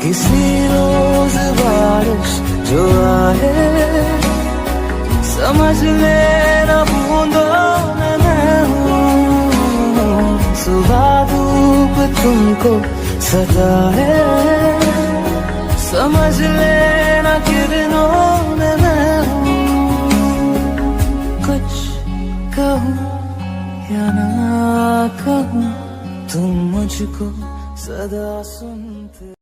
किसी रोज बारिश जो आए, समझ लेना बूंदों में मैं हूँ। सुबह धूप तुमको सताए, समझ लेना किरणों में मैं हूँ। कुछ कहूँ या ना कहूँ, तुम मुझको सदा सुनते